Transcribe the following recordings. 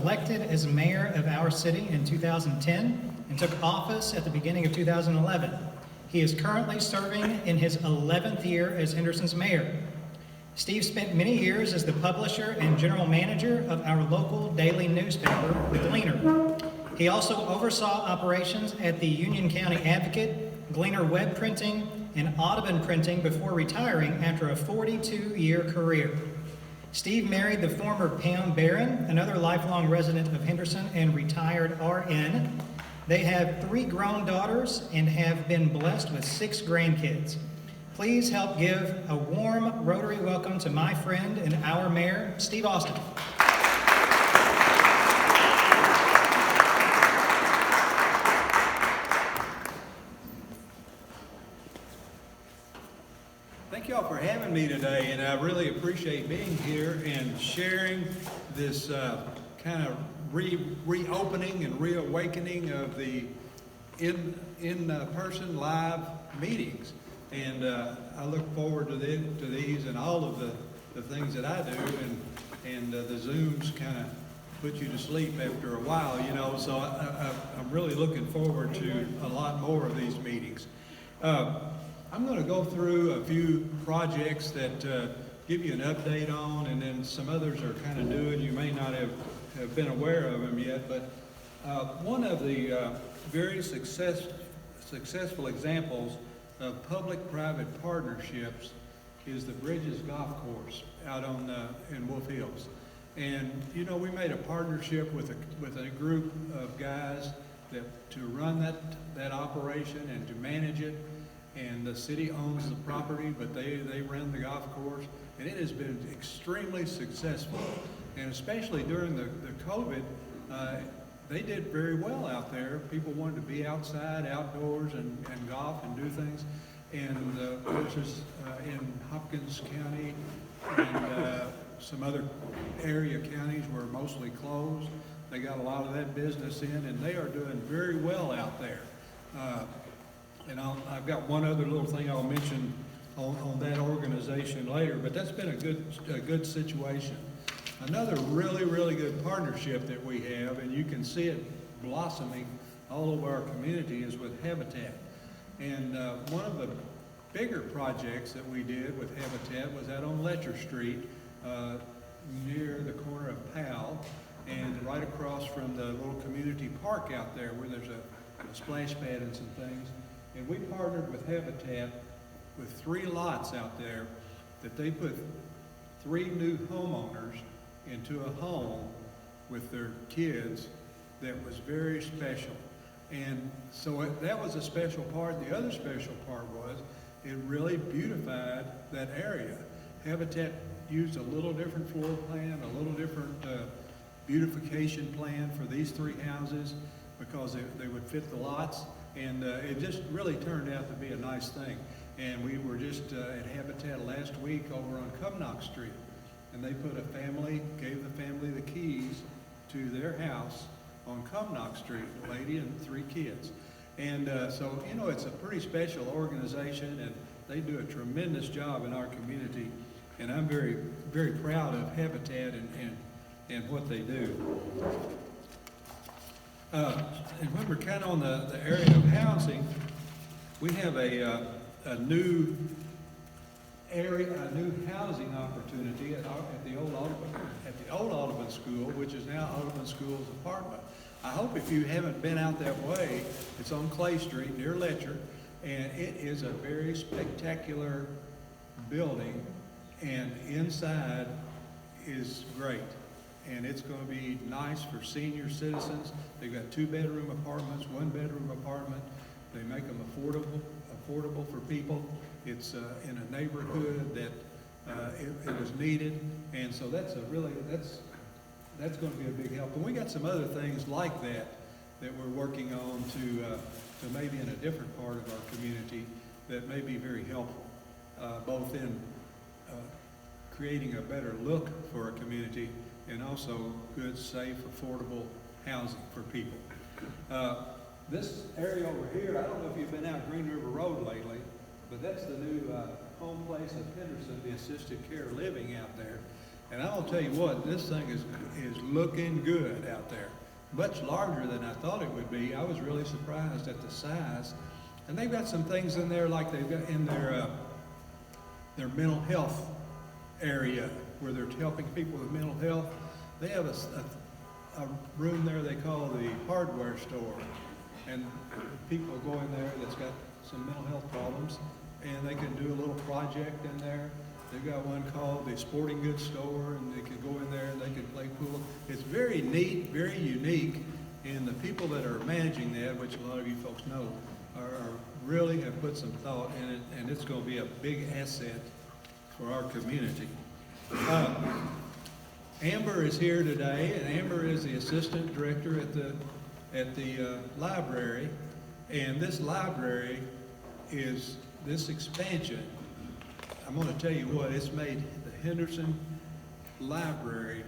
elected as mayor of our city in 2010 and took office at the beginning of 2011. He is currently serving in his 11th year as Henderson's mayor. Steve spent many years as the publisher and general manager of our local daily newspaper, The Gleaner. He also oversaw operations at the Union County Advocate, Gleaner Web Printing, and Audubon Printing before retiring after a 42-year career. Steve married the former Pam Barron, another lifelong resident of Henderson and retired RN. They have 3 grown daughters and have been blessed with 6 grandkids. Please help give a warm Rotary welcome to my friend and our mayor, Steve Austin. Thank y'all for having me today, and I really appreciate being here and sharing this kind of reopening and reawakening of the in-person live meetings. And I look forward to these and all of the things that I do, and the Zooms kind of put you to sleep after a while, you know, so I'm really looking forward to a lot more of these meetings. I'm going to go through a few projects that give you an update on, and then some others are kind of new and you may not have been aware of them yet, but one of the very successful examples of public-private partnerships is the Bridges Golf Course out in Wolf Hills. And you know, we made a partnership with a group of guys to run that operation and to manage it. And the city owns the property, but they run the golf course, and it has been extremely successful. And especially during the COVID, they did very well out there. People wanted to be outside, outdoors, and golf and do things. And the courses in Hopkins County and some other area counties were mostly closed. They got a lot of that business in, and they are doing very well out there. And I've got one other little thing I'll mention on that organization later, but that's been a good situation. Another really, really good partnership that we have, and you can see it blossoming all over our community, is with Habitat. And one of the bigger projects that we did with Habitat was out on Letcher Street, near the corner of Powell, and right across from the little community park out there where there's a splash pad and some things. And we partnered with Habitat with 3 lots out there that they put 3 new homeowners into a home with their kids that was very special. And so that was a special part. The other special part was it really beautified that area. Habitat used a little different floor plan, a little different beautification plan for these 3 houses because they would fit the lots. And it just really turned out to be a nice thing. And we were just at Habitat last week over on Cumnock Street. And they gave the family the keys to their house on Cumnock Street, a lady and 3 kids. And so, you know, it's a pretty special organization, and they do a tremendous job in our community. And I'm very, very proud of Habitat and what they do. And when we're kind of on the area of housing, we have a new housing opportunity at the old Audubon School, which is now Audubon School's apartment. I hope if you haven't been out that way, it's on Clay Street near Letcher, and it is a very spectacular building, and inside is great. And it's going to be nice for senior citizens. They've got 2-bedroom apartments, 1-bedroom apartment. They make them affordable for people. It's in a neighborhood that it was needed, and so that's going to be a big help. And we got some other things like that we're working on to maybe in a different part of our community that may be very helpful, both in creating a better look for a community and also good, safe, affordable housing for people. This area over here, I don't know if you've been out Green River Road lately, but that's the new home place of Henderson, the assisted care living out there. And I'm gonna tell you what, this thing is looking good out there. Much larger than I thought it would be. I was really surprised at the size. And they've got some things in there like they've got in their mental health area where they're helping people with mental health. They have a room there they call the hardware store. And people go in there that's got some mental health problems and they can do a little project in there. They've got one called the sporting goods store, and they can go in there and they can play pool. It's very neat, very unique, and the people that are managing that, which a lot of you folks know, are really have put some thought in it, and it's going to be a big asset for our community. Amber is here today, and Amber is the assistant director at the library, and this library is this expansion. I'm going to tell you what, it's made the Henderson Library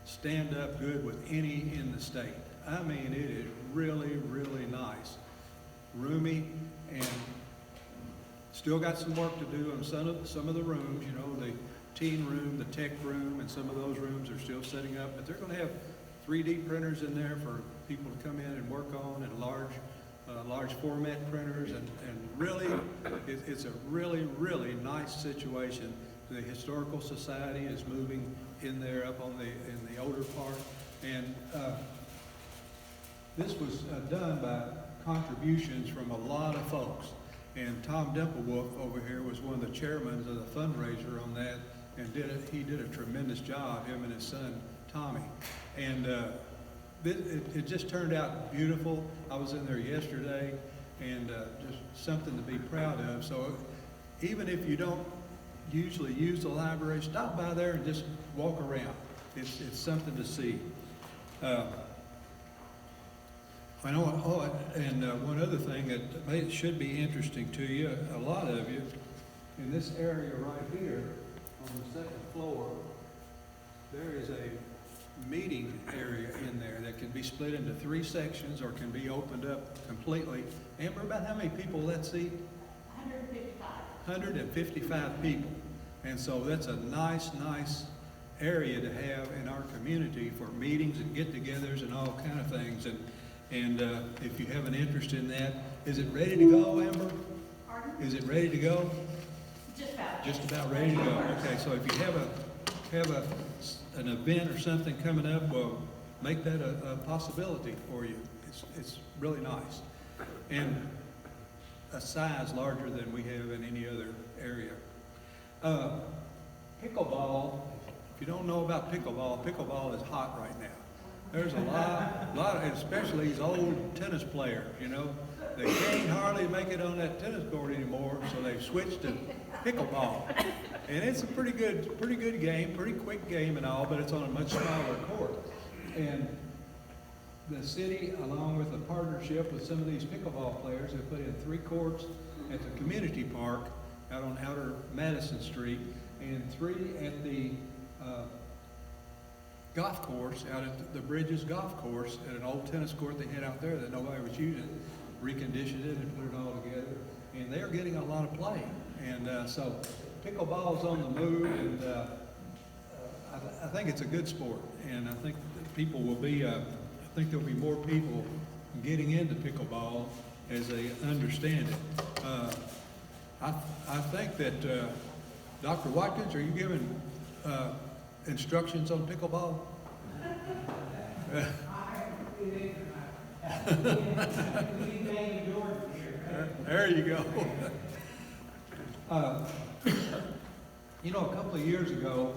stand up good with any in the state. I mean, it is really, really nice. Roomy, and still got some work to do on some of the rooms. You know, the teen room, the tech room, and some of those rooms are still setting up. But they're going to have 3D printers in there for people to come in and work on, and large format printers, and really, it's a really, really nice situation. The Historical Society is moving in there up on in the older part, and this was done by contributions from a lot of folks. And Tom Dimplewolf over here was one of the chairmen of the fundraiser on that, and he did a tremendous job, him and his son Tommy. And it just turned out beautiful. I was in there yesterday, and just something to be proud of. So even if you don't usually use the library, stop by there and just walk around. It's something to see. One other thing that should be interesting to you, a lot of you, in this area right here on the second floor, there is a meeting area in there that can be split into 3 sections or can be opened up completely. Amber, about how many people will that seat? 155. 155 people. And so that's a nice area to have in our community for meetings and get-togethers and all kind of things. And if you have an interest in that, is it ready to go, Amber? Pardon? Is it ready to go? Just about. Just about ready to go. Okay, so if you have an event or something coming up, well, make that a possibility for you. It's really nice. And a size larger than we have in any other area. Pickleball, if you don't know about pickleball is hot right now. There's a lot, especially these old tennis players, you know. They can't hardly make it on that tennis court anymore, so they've switched to pickleball. And it's a pretty good game, pretty quick game and all, but it's on a much smaller court. And the city, along with a partnership with some of these pickleball players, have put in 3 courts at the community park out on Outer Madison Street, and 3 at the golf course out at the Bridges Golf Course, at an old tennis court they had out there that nobody was using. Reconditioned it and put it all together, and they're getting a lot of play. And so pickleball's on the move, and I think it's a good sport, and I think that people will be, I think there'll be more people getting into pickleball as they understand it. I think that, Dr. Watkins, are you giving instructions on pickleball? There you go. You know, a couple of years ago,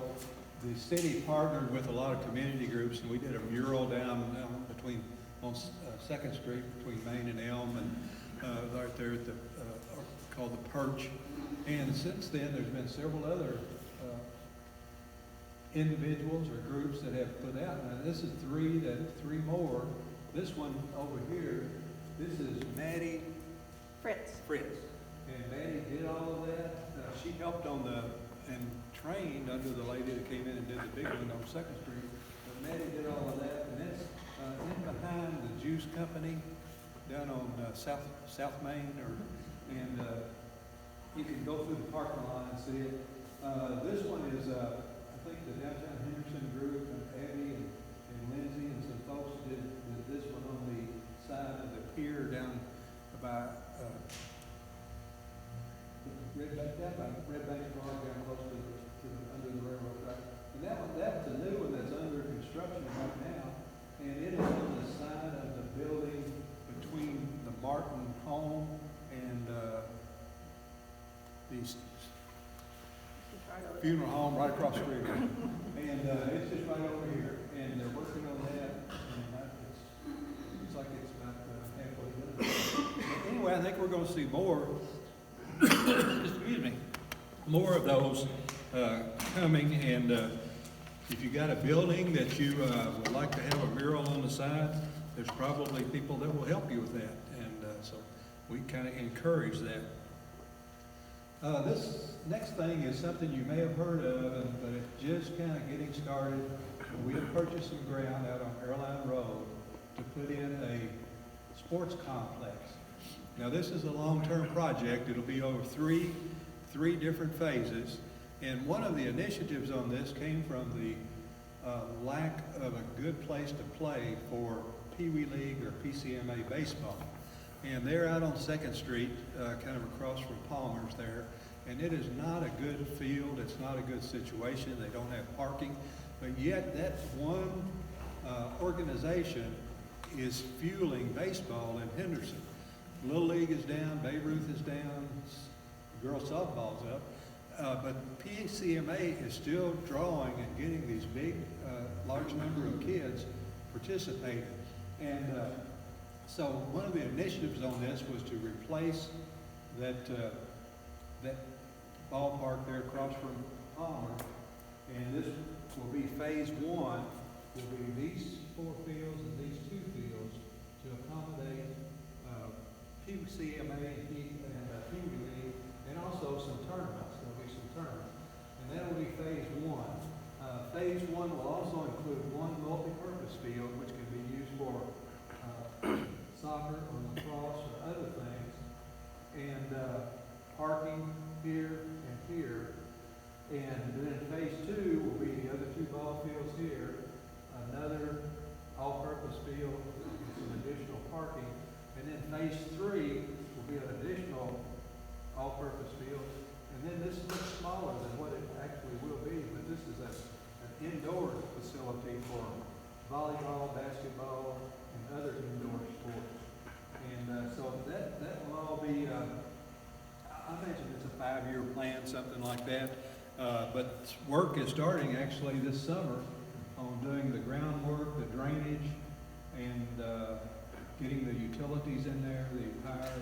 the city partnered with a lot of community groups, and we did a mural down on 2nd Street between Main and Elm, and right there at called the Perch. And since then, there's been several other individuals or groups that have put out. Now, this is 3 more. This one over here, this is Maddie Fritz. And Maddie did all of that. She helped and trained under the lady that came in and did the big one on 2nd Street. But Maddie did all of that, and that's in behind the juice company down on South Main, and you can go through the parking lot and see it. This one is, I think the downtown Henderson group, and Abby and Lindsay and some folks did this one on the side of the pier down by, Red Bank Park down close to under the railroad track. And that's a new one that's under construction right now, and it is on the side of the building between the Martin home and the funeral home right across the street. And it's just right over here, and they're working on that, and it's like it's about halfway done. Anyway, I think we're gonna see more, excuse me, more of those coming, and if you got a building that you would like to have a mural on the side, there's probably people that will help you with that, and so we kind of encourage that. This next thing is something you may have heard of, but it's just kind of getting started. We have purchased some ground out on Airline Road to put in a sports complex. Now, this is a long-term project. It'll be over three different phases. And one of the initiatives on this came from the lack of a good place to play for Pee Wee League or PCMA baseball. And they're out on 2nd Street, kind of across from Palmer's there. And it is not a good field. It's not a good situation. They don't have parking. But yet that one organization is fueling baseball in Henderson. Little League is down, Babe Ruth is down, girls softball's up. But PCMA is still drawing and getting these big, large number of kids participating. And so one of the initiatives on this was to replace that ballpark there across from Palmer. And this will be phase 1, will be these 4 fields and these 2 fields to accommodate PCMA and Pee Wee League, and also some tournaments. There'll be some tournaments. And that will be phase 1. Phase 1 will also include 1 multi-purpose field, which can be used for soccer or lacrosse or other things, and parking here and here. And then phase 2 will be the other 2 ball fields here, another all-purpose field with some additional parking, and then phase 3 will be an additional all-purpose field. And then this looks smaller than what it actually will be, but this is an indoor facility for volleyball, basketball, and other indoor sports. And so that will all be, I imagine it's a 5-year plan, something like that. But work is starting actually this summer on doing the groundwork, the drainage, and getting the utilities in there, the power,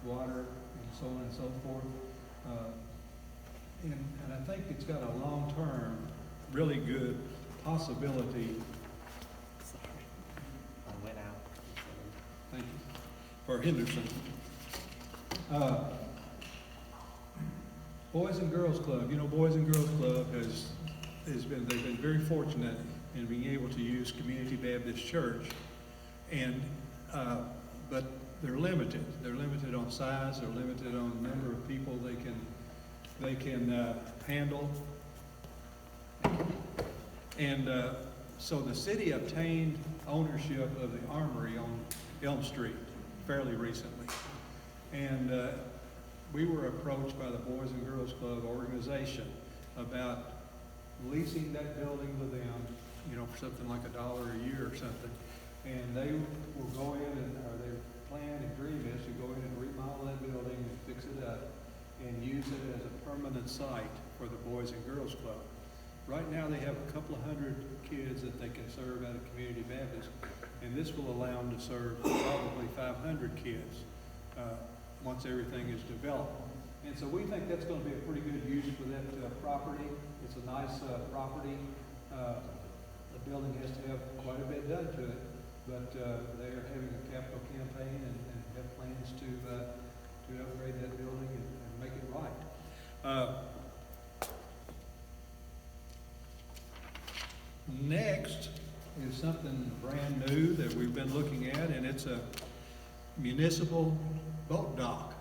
water, and so on and so forth. And I think it's got a long-term, really good possibility. I went out. Thank you. For Henderson. Boys and Girls Club. You know, Boys and Girls Club they've been very fortunate in being able to use Community Baptist Church, and but they're limited. They're limited on size. They're limited on the number of people they can handle. And so the city obtained ownership of the Armory on Elm Street fairly recently, and we were approached by the Boys and Girls Club organization about leasing that building to them, you know, for something like $1 a year or something. And they will go in or their plan and dream is to go in and remodel that building and fix it up and use it as a permanent site for the Boys and Girls Club. Right now they have a couple of hundred kids that they can serve out of Community Baptist, and this will allow them to serve probably 500 kids once everything is developed. And so we think that's going to be a pretty good use for that property. It's a nice property. The building has to have quite a bit done to it, but they are having a capital campaign and have plans to upgrade that building and make it right. Next is something brand new that we've been looking at, and it's a municipal boat dock.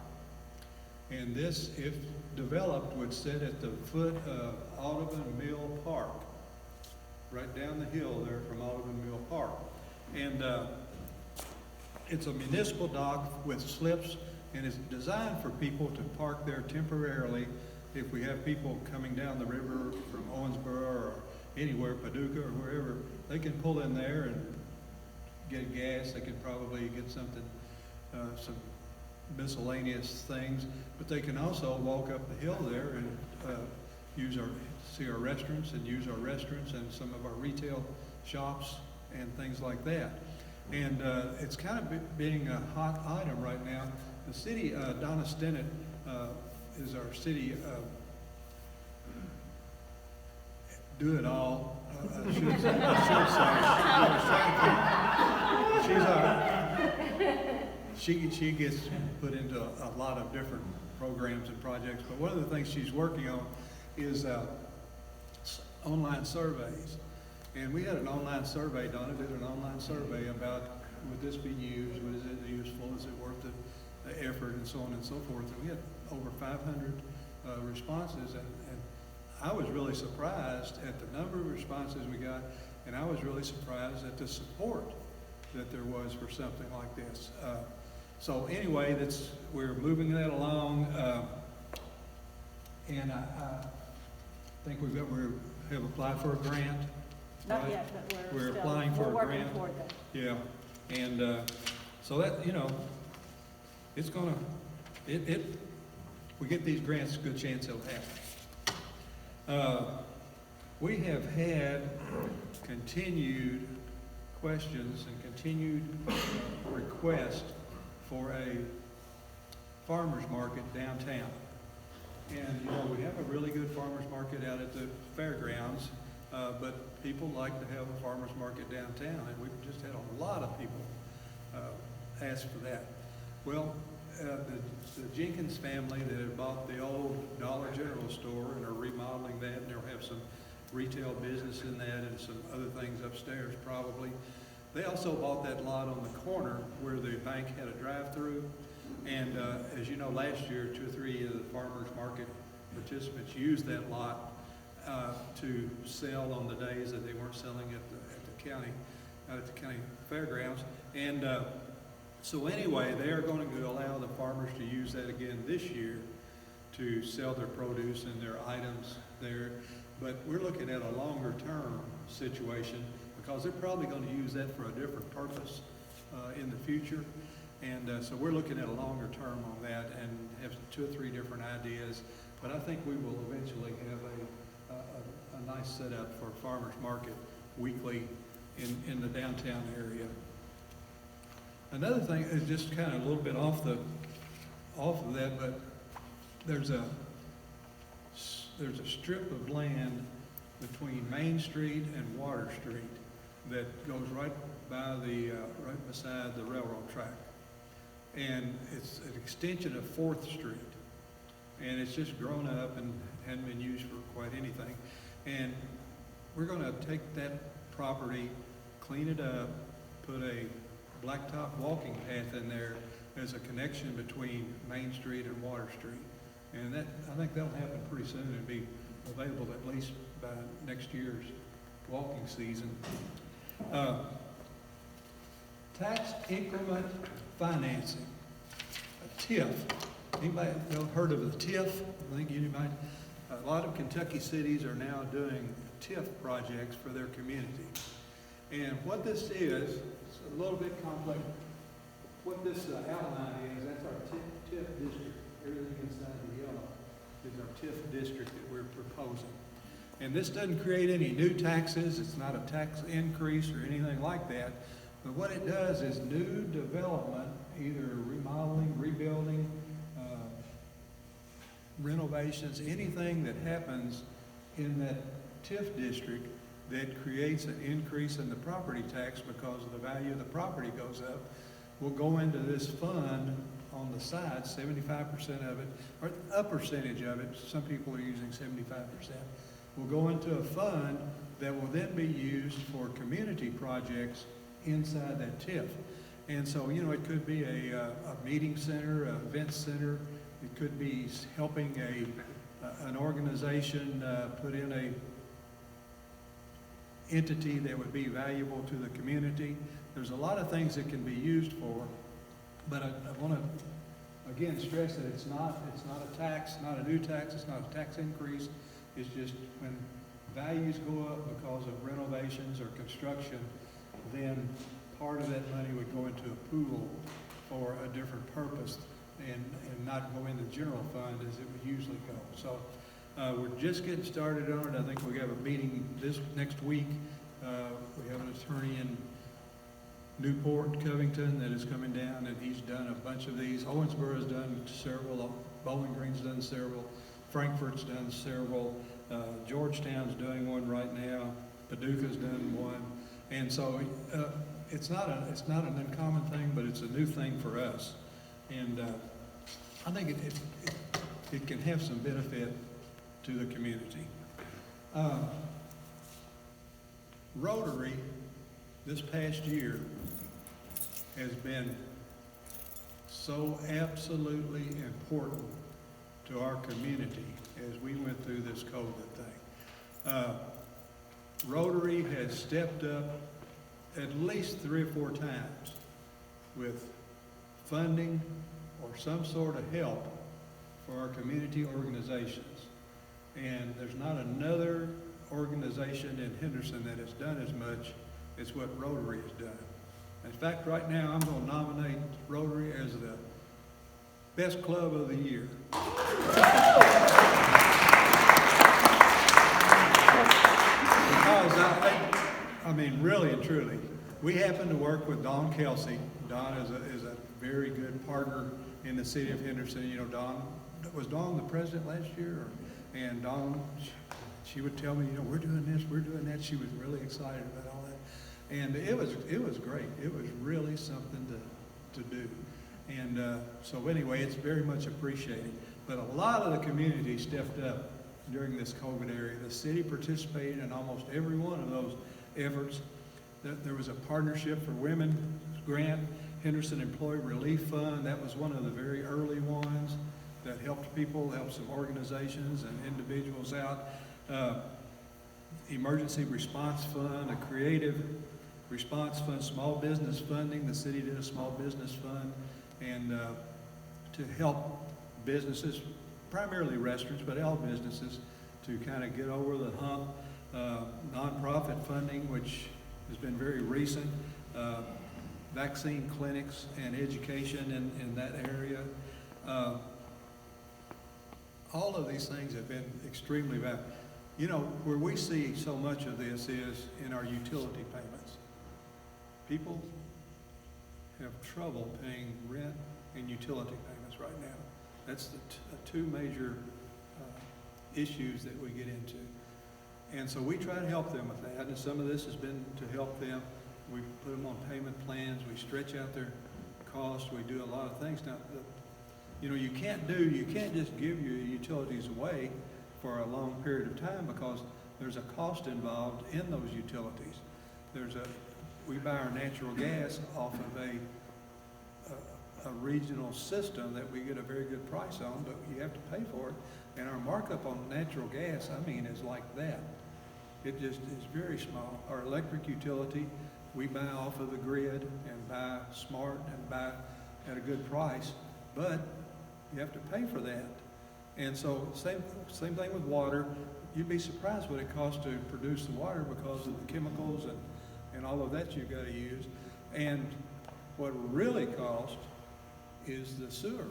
And this, if developed, would sit at the foot of Audubon Mill Park, right down the hill there from Audubon Mill Park. And it's a municipal dock with slips, and it's designed for people to park there temporarily. If we have people coming down the river from Owensboro or anywhere, Paducah or wherever, they can pull in there and get gas. They could probably get something, some miscellaneous things, but they can also walk up the hill there and see our restaurants and use our restaurants and some of our retail shops and things like that. And it's kind of being a hot item right now. The city, Donna Stennett is our city do-it-all. I should say. She gets put into a lot of different programs and projects, but one of the things she's working on is online surveys. And we had an online survey, Donna did an online survey about, would this be used, is it useful, is it worth the effort, and so on and so forth. And we had over 500 responses, and I was really surprised at the number of responses we got, and I was really surprised at the support that there was for something like this. So anyway, we're moving that along, and I think we have applied for a grant. Not right? yet, but We're applying for a working grant. toward that. Yeah, and so that, it's gonna, we get these grants, good chance it'll happen. We have had continued questions and continued requests for a farmer's market downtown. And, we have a really good farmer's market out at the fairgrounds, but people like to have a farmer's market downtown, and we've just had a lot of people ask for that. Well, the Jenkins family that had bought the old Dollar General store and are remodeling that, and they'll have some retail business in that and some other things upstairs probably. They also bought that lot on the corner where the bank had a drive-through. And as you know, last year, 2 or 3 of the farmers market participants used that lot to sell on the days that they weren't selling at the county fairgrounds. And so anyway, they are going to allow the farmers to use that again this year to sell their produce and their items there. But we're looking at a longer term situation because they're probably going to use that for a different purpose in the future. And so we're looking at a longer term on that and have 2 or 3 different ideas. But I think we will eventually have a nice setup for farmers market weekly in the downtown area. Another thing is just kind of a little bit off of that, but there's a strip of land between Main Street and Water Street that goes right beside the railroad track. And it's an extension of 4th Street. And it's just grown up and hadn't been used for quite anything. And we're going to take that property, clean it up, put a blacktop walking path in there as a connection between Main Street and Water Street. And I think that'll happen pretty soon and be available at least by next year's walking season. Tax increment financing, a TIF. Anybody heard of the TIF? I think you might. A lot of Kentucky cities are now doing TIF projects for their community. And what this is, it's a little bit complex. What this outline is, that's our TIF district. Everything inside the yellow is our TIF district that we're proposing. And this doesn't create any new taxes. It's not a tax increase or anything like that. But what it does is new development, either remodeling, rebuilding, renovations, anything that happens in that TIF district that creates an increase in the property tax because of the value of the property goes up, will go into this fund on the side, 75% of it, or a percentage of it, some people are using 75%, will go into a fund that will then be used for community projects inside that TIF. And so, it could be a meeting center, an event center, It could be helping an organization put in a entity that would be valuable to the community. There's a lot of things it can be used for, but I want to again stress that it's not a tax, not a new tax, it's not a tax increase. It's just when values go up because of renovations or construction, then part of that money would go into a pool for a different purpose and not go in the general fund as it would usually go. So we're just getting started on it. I think we have a meeting this next week. We have an attorney in Newport, Covington, that is coming down, and he's done a bunch of these. Owensboro has done several. Bowling Green's done several. Frankfurt's done several. Georgetown's doing one right now. Paducah's done one. And so it's not an uncommon thing, but it's a new thing for us. And I think it can have some benefit to the community. Rotary this past year has been so absolutely important to our community as we went through this COVID thing. Rotary has stepped up at least 3 or 4 times with funding or some sort of help for our community organizations. And there's not another organization in Henderson that has done as much as what Rotary has done. In fact, right now I'm going to nominate Rotary as the best club of the year. Because I mean, really and truly, we happen to work with Dawn Kelsey. Dawn is a very good partner in the city of Henderson. You know, was Dawn the president last year? And Dawn, she would tell me, you know, we're doing this, we're doing that. She was really excited about all that. And it was great. It was really something to do. And so anyway, it's very much appreciated. But a lot of the community stepped up during this COVID area. The city participated in almost every one of those efforts. There was a partnership for women grant, Henderson Employee Relief Fund. That was one of the very early ones that helped people, helped some organizations and individuals out. Emergency Response Fund, a creative response fund, small business funding. The city did a small business fund, and to help businesses, primarily restaurants, but all businesses, to kind of get over the hump. Nonprofit funding, which has been very recent. Vaccine clinics and education in that area. All of these things have been extremely valuable. You know, where we see so much of this is in our utility payments. People have trouble paying rent and utility payments right now. That's the two major issues that we get into. And so we try to help them with that, and some of this has been to help them. We put them on payment plans, we stretch out their costs, we do a lot of things. Now, you know, you can't just give your utilities away for a long period of time because there's a cost involved in those utilities. We buy our natural gas off of a regional system that we get a very good price on, but you have to pay for it. And our markup on natural gas, I mean, is like that. It just is very small. Our electric utility, we buy off of the grid and buy smart and buy at a good price, but you have to pay for that. And so same thing with water. You'd be surprised what it costs to produce the water because of the chemicals and all of that you've got to use. And what really costs is the sewer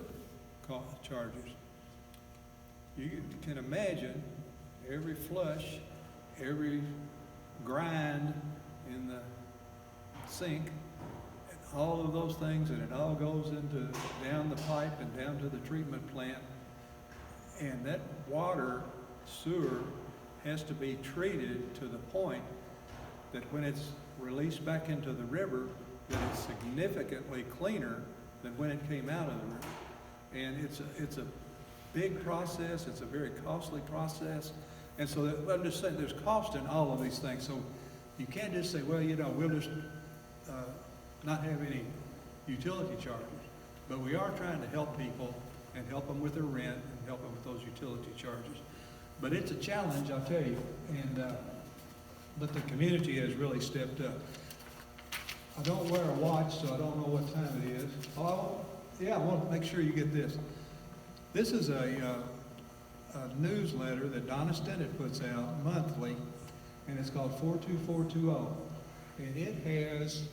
charges. You can imagine every flush, every grind in the sink, and all of those things, and it all goes down the pipe and down to the treatment plant. And that water, sewer, has to be treated to the point that when it's released back into the river, that it's significantly cleaner than when it came out of the river. And it's a big process, it's a very costly process. And so I'm just saying there's cost in all of these things. So you can't just say, well, you know, we'll just not have any utility charges. But we are trying to help people and help them with their rent and help them with those utility charges. But it's a challenge, I'll tell you, and, but the community has really stepped up. I don't wear a watch, so I don't know what time it is. Oh, yeah, I want to make sure you get this. This is a newsletter that Donna Stennett puts out monthly, and it's called 42420. And it has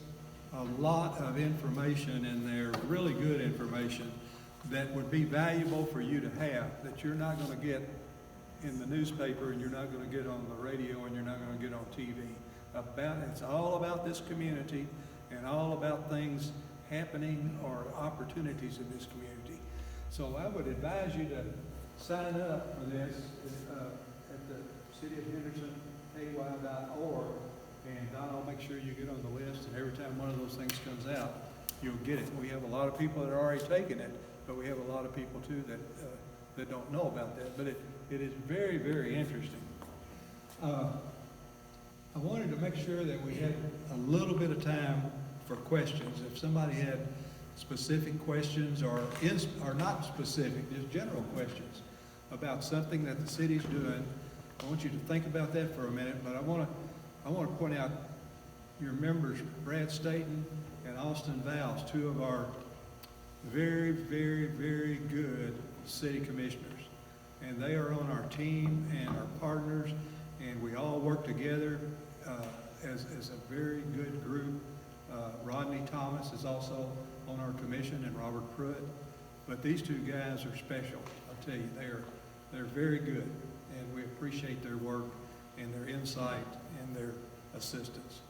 a lot of information in there, really good information, that would be valuable for you to have, that you're not going to get in the newspaper, and you're not going to get on the radio, and you're not going to get on TV. It's all about this community and all about things happening or opportunities in this community. So I would advise you to sign up for this at the City of Henderson, KY.org, and Don, I'll make sure you get on the list, and every time one of those things comes out, you'll get it. We have a lot of people that are already taking it, but we have a lot of people too that don't know about that. But it is very, very interesting. I wanted to make sure that we had a little bit of time for questions. If somebody had specific questions or not specific, just general questions about something that the city's doing, I want you to think about that for a minute. But I want to point out your members, Brad Staten and Austin Valls, two of our very, very, very good city commissioners. And they are on our team and our partners, and we all work together as a very good group. Rodney Thomas is also on our commission, and Robert Pruitt. But these two guys are special. I'll tell you, they're very good, and we appreciate their work and their insight and their assistance.